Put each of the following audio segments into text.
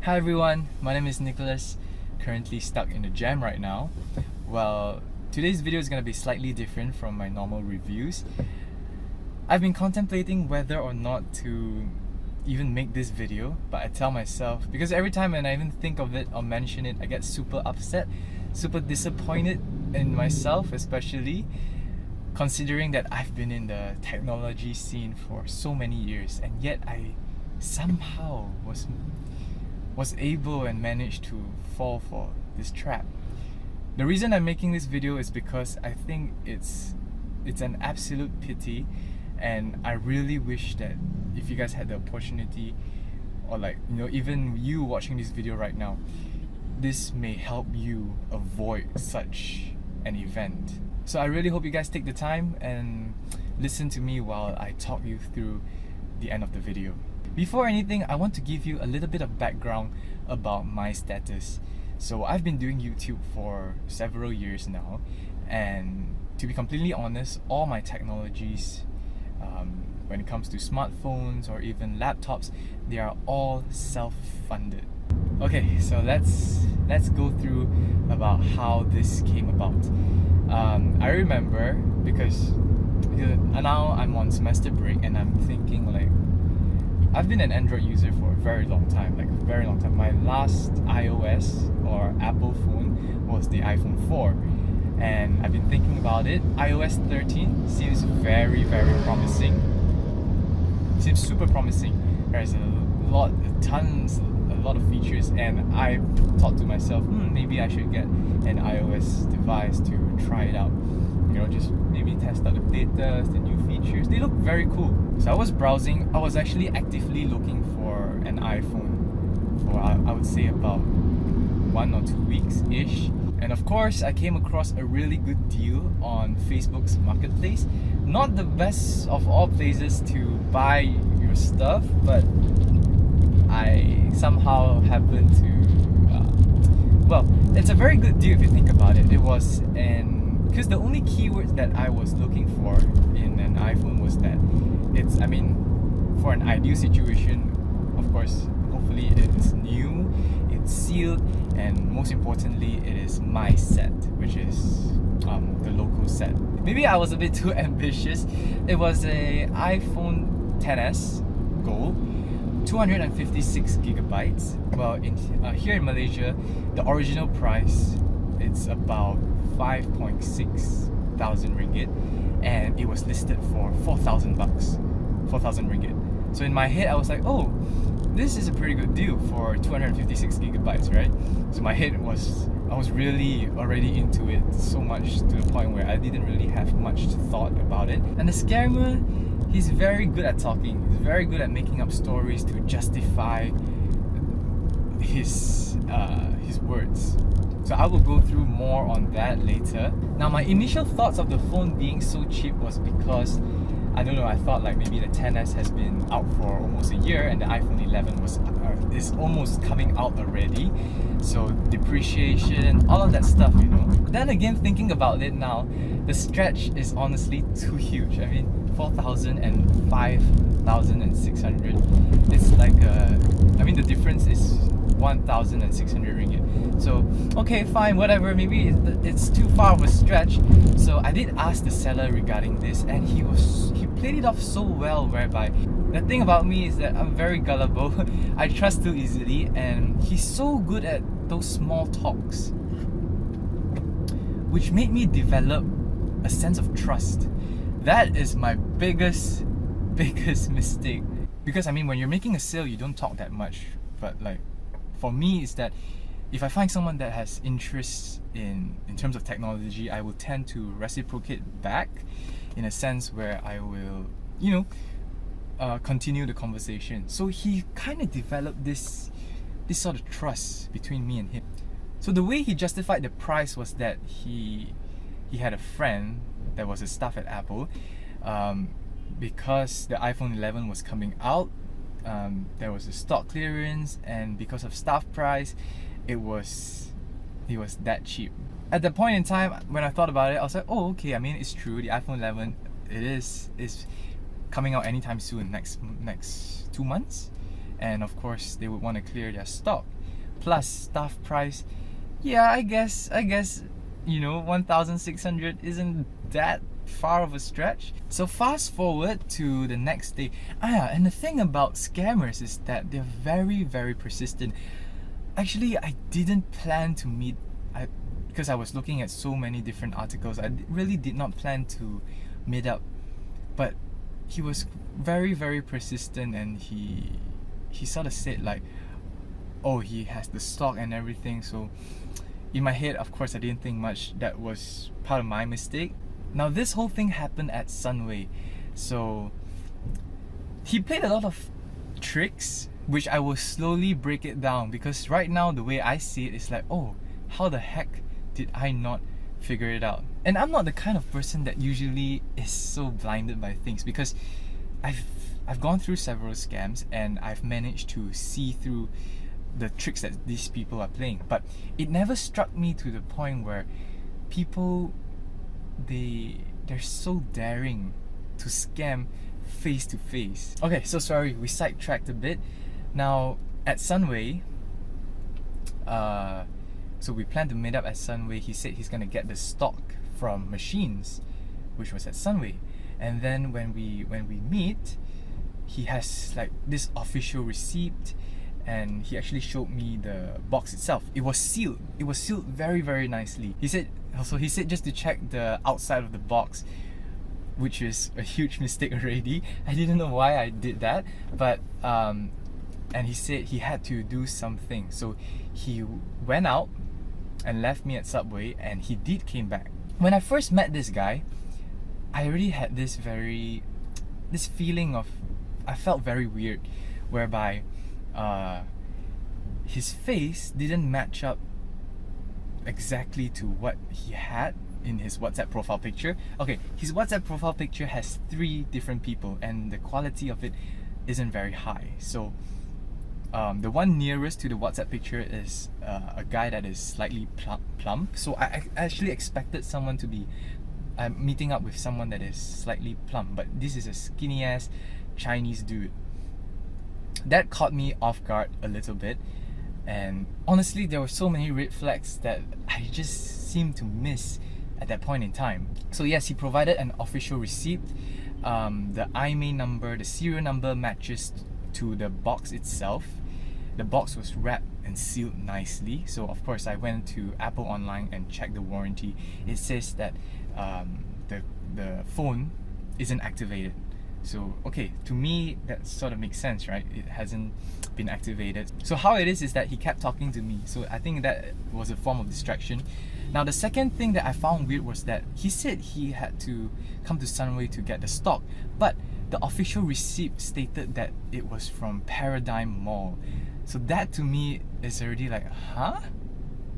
Hi everyone, my name is Nicholas, currently stuck in the jam right now. Well, today's video is going to be slightly different from my normal reviews. I've been contemplating whether or not to even make this video, but I tell myself, because every time when I even think of it or mention it, I get super upset, super disappointed in myself, especially considering that I've been in the technology scene for so many years, and yet I somehow was able and managed to fall for this trap. The reason I'm making this video is because I think it's an absolute pity, and I really wish that if you guys had the opportunity, or even you watching this video right now, this may help you avoid such an event. So I really hope you guys take the time and listen to me while I talk you through the end of the video. Before anything, I want to give you a little bit of background about my status. So I've been doing YouTube for several years now, and to be completely honest, all my technologies, when it comes to smartphones or even laptops, they are all self-funded. Okay, so let's go through about how this came about. I remember because now I'm on semester break and I'm thinking I've been an Android user for a very long time, My last iOS or Apple phone was the iPhone 4, and I've been thinking about it. iOS 13 seems very, very promising. Seems super promising. There's a lot of features, and I thought to myself, maybe I should get an iOS device to try it out. Just maybe test out the data, the new features. They look very cool. So I was browsing. I was actually actively looking for an iPhone for I would say about 1 or 2 weeks-ish. And of course, I came across a really good deal on Facebook's marketplace. Not the best of all places to buy your stuff, but I somehow happened to it's a very good deal if you think about it. It was because the only keywords that I was looking for in an iPhone was that for an ideal situation, of course, hopefully it's new, it's sealed, and most importantly, it is my set, which is the local set. Maybe I was a bit too ambitious. It was a iPhone XS Gold, 256 gigabytes. Well, here in Malaysia, the original price, it's about 5.6 thousand ringgit, and it was listed for 4,000 bucks, 4,000 ringgit. So in my head, I was like, oh, this is a pretty good deal for 256 gigabytes, right? So my head I was really already into it so much to the point where I didn't really have much thought about it. And the scammer, he's very good at talking. He's very good at making up stories to justify his words. So I will go through more on that later. Now, my initial thoughts of the phone being so cheap was because I thought maybe the XS has been out for almost a year and the iPhone 11 is almost coming out already. So depreciation, all of that stuff, Then again, thinking about it now, the stretch is honestly too huge. 4,000 and 5,600. It's the difference is 1,600 ringgit. So, okay, fine, whatever, maybe it's too far of a stretch. So I did ask the seller regarding this, and he played it off so well, whereby the thing about me is that I'm very gullible. I trust too easily, and he's so good at those small talks, which made me develop a sense of trust. That is my biggest mistake. Because when you're making a sale, you don't talk that much. But for me, is that if I find someone that has interest in terms of technology, I will tend to reciprocate back in a sense where I will, continue the conversation. So he kind of developed this sort of trust between me and him. So the way he justified the price was that he had a friend that was a staff at Apple, because the iPhone 11 was coming out. There was a stock clearance, and because of staff price, it was that cheap. At that point in time, when I thought about it, I was like, oh, okay, it's true, the iPhone 11, it is coming out anytime soon, next 2 months. and of course they would want to clear their stock. Plus staff price, yeah, I guess 1,600 isn't that far of a stretch. So fast forward to the next day. And the thing about scammers is that they're very, very persistent. Actually, I didn't plan to meet, because I was looking at so many different articles. I really did not plan to meet up, but he was very, very persistent, and he sort of said like, oh, he has the stock and everything. So in my head, of course, I didn't think much. That was part of my mistake. Now this whole thing happened at Sunway, so he played a lot of tricks, which I will slowly break it down, because right now the way I see it is like, oh, how the heck did I not figure it out? And I'm not the kind of person that usually is so blinded by things, because I've gone through several scams and I've managed to see through the tricks that these people are playing. But it never struck me to the point where people, they're so daring to scam face to face. Okay, so sorry, we sidetracked a bit. Now at Sunway, so we planned to meet up at Sunway. He said he's gonna get the stock from machines, which was at Sunway. And then when we meet, he has like this official receipt, and he actually showed me the box itself. It was sealed. It was sealed very, very nicely. He said just to check the outside of the box, which is a huge mistake already. I didn't know why I did that, but and he said he had to do something. So he went out and left me at Subway, and he did came back. When I first met this guy, I already had this feeling of, I felt very weird, whereby his face didn't match up exactly to what he had in his WhatsApp profile picture. Okay, his WhatsApp profile picture has 3 different people, and the quality of it isn't very high. So the one nearest to the WhatsApp picture is a guy that is slightly plump. So I actually expected someone to be meeting up with someone that is slightly plump, but this is a skinny ass Chinese dude. That caught me off guard a little bit, and honestly there were so many red flags that I just seemed to miss at that point in time. So yes, he provided an official receipt. The IMEI number, the serial number matches to the box itself. The box was wrapped and sealed nicely. So of course I went to Apple Online and checked the warranty. It says that the phone isn't activated. So okay, to me that sort of makes sense, right? It hasn't been activated. So how it is that he kept talking to me. So I think that was a form of distraction. Now the second thing that I found weird was that he said he had to come to Sunway to get the stock, but the official receipt stated that it was from Paradigm Mall. So that to me is already like, huh?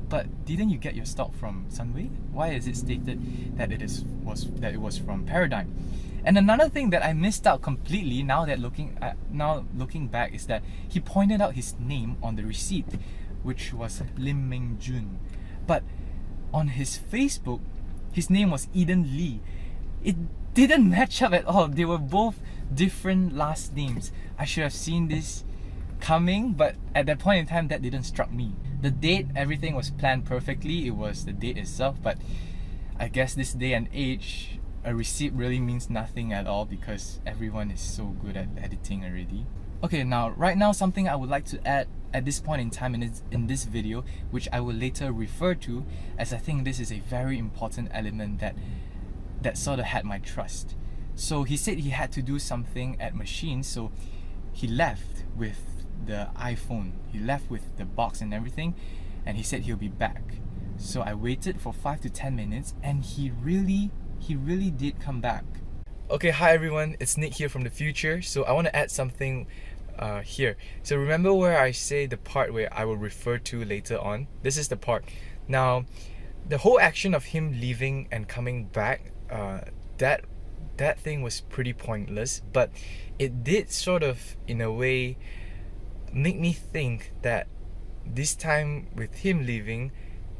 But didn't you get your stock from Sunway? Why is it stated that it was from Paradigm? And another thing that I missed out completely now looking back is that he pointed out his name on the receipt, which was Lim Meng Jun. But on his Facebook, his name was Eden Lee. It didn't match up at all. They were both different last names. I should have seen this coming, but at that point in time that didn't struck me. The date, everything was planned perfectly. It was the date itself, but I guess this day and age, a receipt really means nothing at all because everyone is so good at editing already. Okay, right now something I would like to add at this point in time in this video, which I will later refer to, as I think this is a very important element that sort of had my trust. So he said he had to do something at machines, so he left with the iPhone. He left with the box and everything, and he said he'll be back. So I waited for 5 to 10 minutes, and he really did come back. Okay, hi everyone, it's Nick here from the future. So I want to add something here. So remember where I say the part where I will refer to later on? This is the part. Now, the whole action of him leaving and coming back, that thing was pretty pointless, but it did sort of, in a way, make me think that this time with him leaving,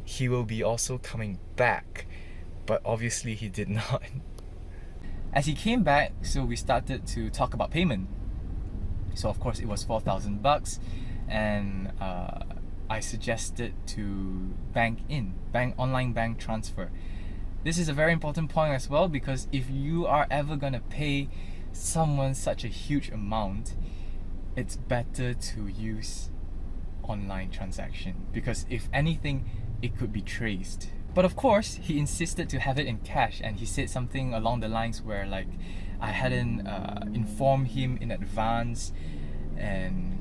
he will be also coming back. But obviously he did not. As he came back, so we started to talk about payment. So of course it was 4,000 bucks, and I suggested to online bank transfer. This is a very important point as well, because if you are ever gonna pay someone such a huge amount, it's better to use online transaction, because if anything, it could be traced. But of course, he insisted to have it in cash, and he said something along the lines where like I hadn't informed him in advance, and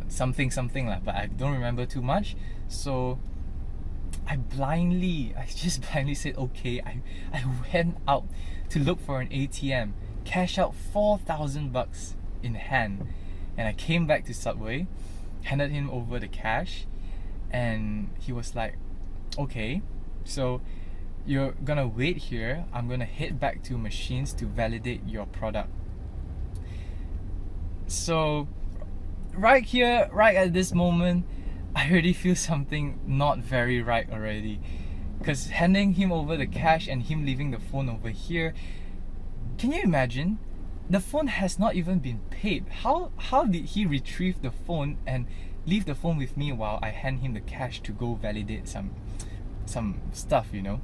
something like, but I don't remember too much. So I just blindly said okay. I went out to look for an ATM, cash out 4,000 bucks in hand, and I came back to Subway, handed him over the cash, and he was like, okay, so you're gonna wait here, I'm gonna head back to machines to validate your product. So right here, right at this moment, I already feel something not very right already, because handing him over the cash and him leaving the phone over here, can you imagine? The phone has not even been paid. How did he retrieve the phone and leave the phone with me while I hand him the cash to go validate some stuff, you know?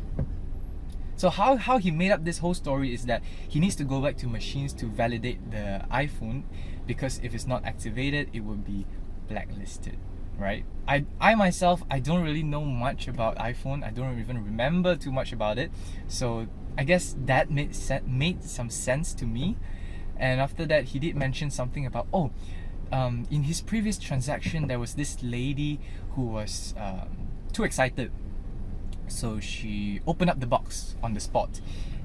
So how he made up this whole story is that he needs to go back to machines to validate the iPhone, because if it's not activated, it would be blacklisted, right? I myself, I don't really know much about iPhone. I don't even remember too much about it. So I guess that made some sense to me. And after that, he did mention something about, in his previous transaction, there was this lady who was too excited. So she opened up the box on the spot,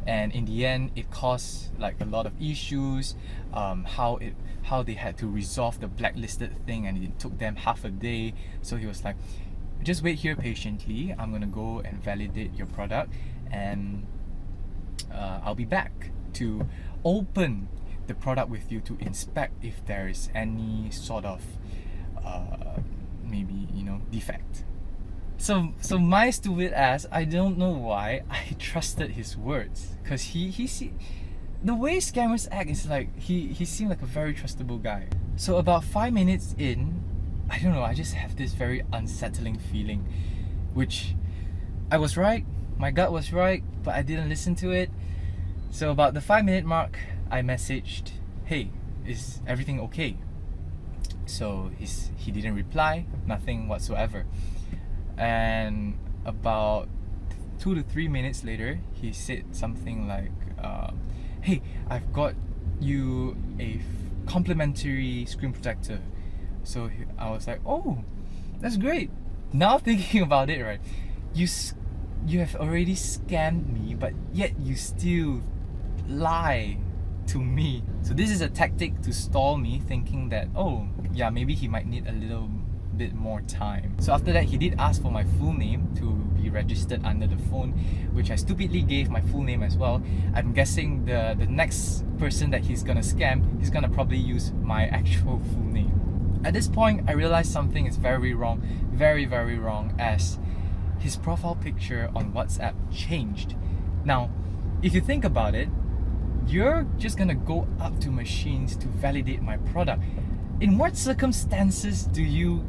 and in the end, it caused like a lot of issues. How they had to resolve the blacklisted thing, and it took them half a day. So he was like, just wait here patiently. I'm gonna go and validate your product, and I'll be back to open the product with you to inspect if there is any sort of maybe, you know, defect. So my stupid ass, I don't know why I trusted his words, because the way scammers act is like he seemed like a very trustable guy. So about 5 minutes in, I don't know, I just have this very unsettling feeling, which I was right, my gut was right, but I didn't listen to it. So about the 5-minute mark, I messaged, hey, is everything okay? So he didn't reply, nothing whatsoever. And about 2 to 3 minutes later, he said something like, hey, I've got you a complimentary screen protector. So I was like, oh, that's great. Now thinking about it, right, you have already scammed me, but yet you still lie to me. So this is a tactic to stall me, thinking that, oh yeah, maybe he might need a little bit more time. So after that, he did ask for my full name to be registered under the phone, which I stupidly gave my full name as well. I'm guessing the next person that he's gonna scam, he's gonna probably use my actual full name. At this point, I realized something is very wrong, very, very wrong, as his profile picture on WhatsApp changed. Now, if you think about it, you're just gonna go up to machines to validate my product. In what circumstances do you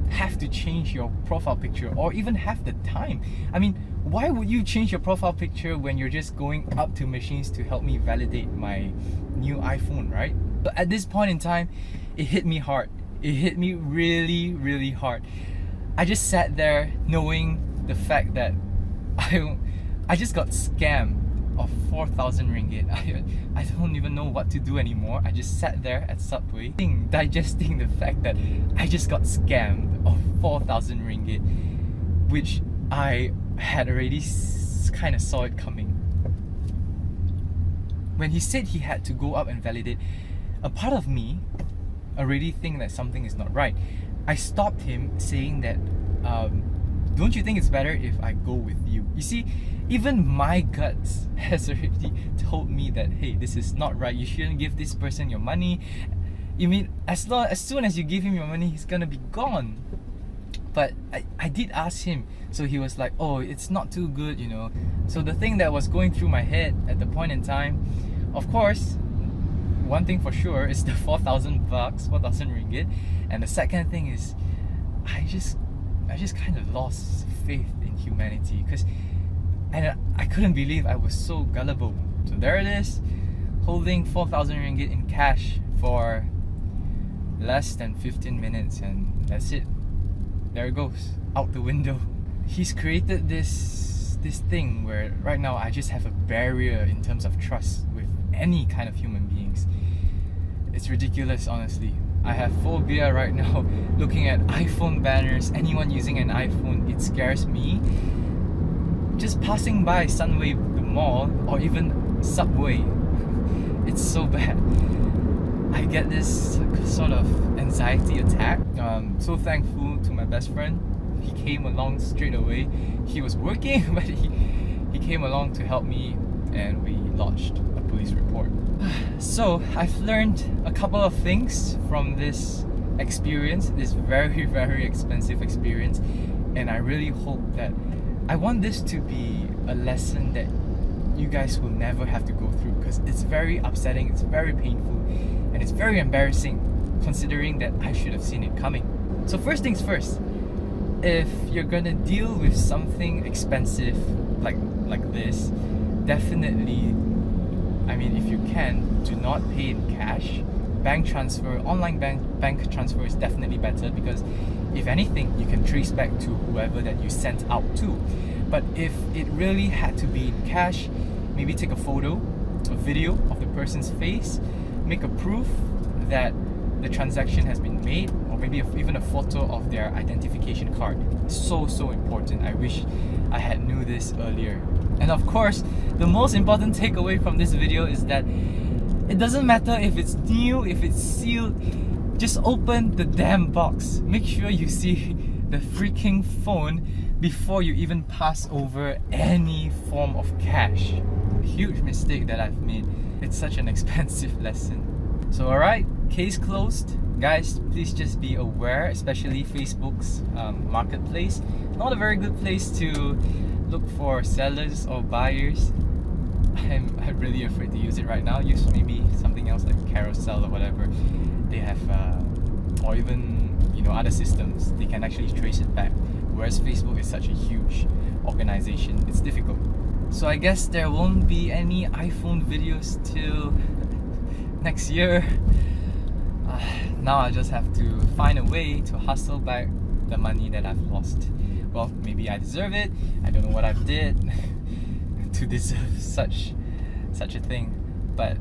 have to change your profile picture, or even have the time? I mean, why would you change your profile picture when you're just going up to machines to help me validate my new iPhone, right? But at this point in time, it hit me hard. It hit me really, really hard. I just sat there knowing the fact that I just got scammed of 4,000 ringgit. I don't even know what to do anymore. I just sat there at Subway digesting the fact that I just got scammed of 4,000 ringgit, which I had already kind of saw it coming. When he said he had to go up and validate, a part of me already think that something is not right. I stopped him, saying that, don't you think it's better if I go with you? You see, even my guts has already told me that, hey, this is not right. You shouldn't give this person your money. You mean as soon as you give him your money, he's gonna be gone. But I did ask him, so he was like, oh, it's not too good, you know. So the thing that was going through my head at the point in time, of course, one thing for sure is the 4,000 bucks, 4,000 ringgit, and the second thing is I just kind of lost faith in humanity and I couldn't believe I was so gullible. So there it is, holding 4,000 ringgit in cash for less than 15 minutes, and that's it. There it goes, out the window. He's created this thing where right now I just have a barrier in terms of trust with any kind of human beings. It's ridiculous, honestly. I have phobia right now looking at iPhone banners. Anyone using an iPhone, it scares me. Just passing by Sunway, the mall, or even Subway, it's so bad. I get this sort of anxiety attack. So thankful to my best friend. He came along straight away. He was working, but he came along to help me, and we lodged a police report. So I've learned a couple of things from this experience, this very, very expensive experience, and I really hope that I want this to be a lesson that you guys will never have to go through, because it's very upsetting, it's very painful, and it's very embarrassing considering that I should have seen it coming. So first things first, if you're gonna deal with something expensive like this, definitely, I mean, if you can, do not pay in cash. Bank transfer, online bank transfer is definitely better, because if anything, you can trace back to whoever that you sent out to. But if it really had to be in cash, maybe take a photo, a video of the person's face, make a proof that the transaction has been made, or maybe even a photo of their identification card. So important. I wish I had knew this earlier. And of course, the most important takeaway from this video is that it doesn't matter if it's new, if it's sealed, just open the damn box. Make sure you see the freaking phone before you even pass over any form of cash. Huge mistake that I've made. It's such an expensive lesson. So alright, case closed. Guys, please just be aware, especially Facebook's marketplace. Not a very good place to look for sellers or buyers. I'm really afraid to use it right now. Use maybe something else like Carousel or whatever. They have, or even other systems. They can actually trace it back. Whereas Facebook is such a huge organization, it's difficult. So I guess there won't be any iPhone videos till next year. Now I just have to find a way to hustle back the money that I've lost. Well, maybe I deserve it. I don't know what I've did to deserve such a thing, but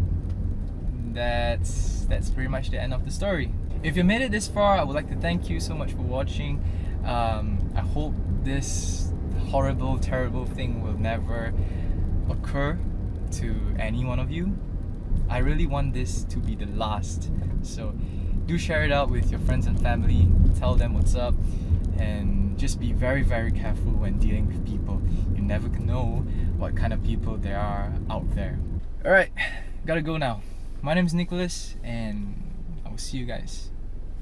that's pretty much the end of the story. If you made it this far, I would like to thank you so much for watching. I hope this horrible, terrible thing will never occur to any one of you. I really want this to be the last. So do share it out with your friends and family. Tell them what's up, and just be very, very careful when dealing with people. You never know what kind of people there are out there. Alright, gotta go now. My name is Nicholas, and I will see you guys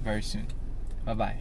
very soon. Bye bye.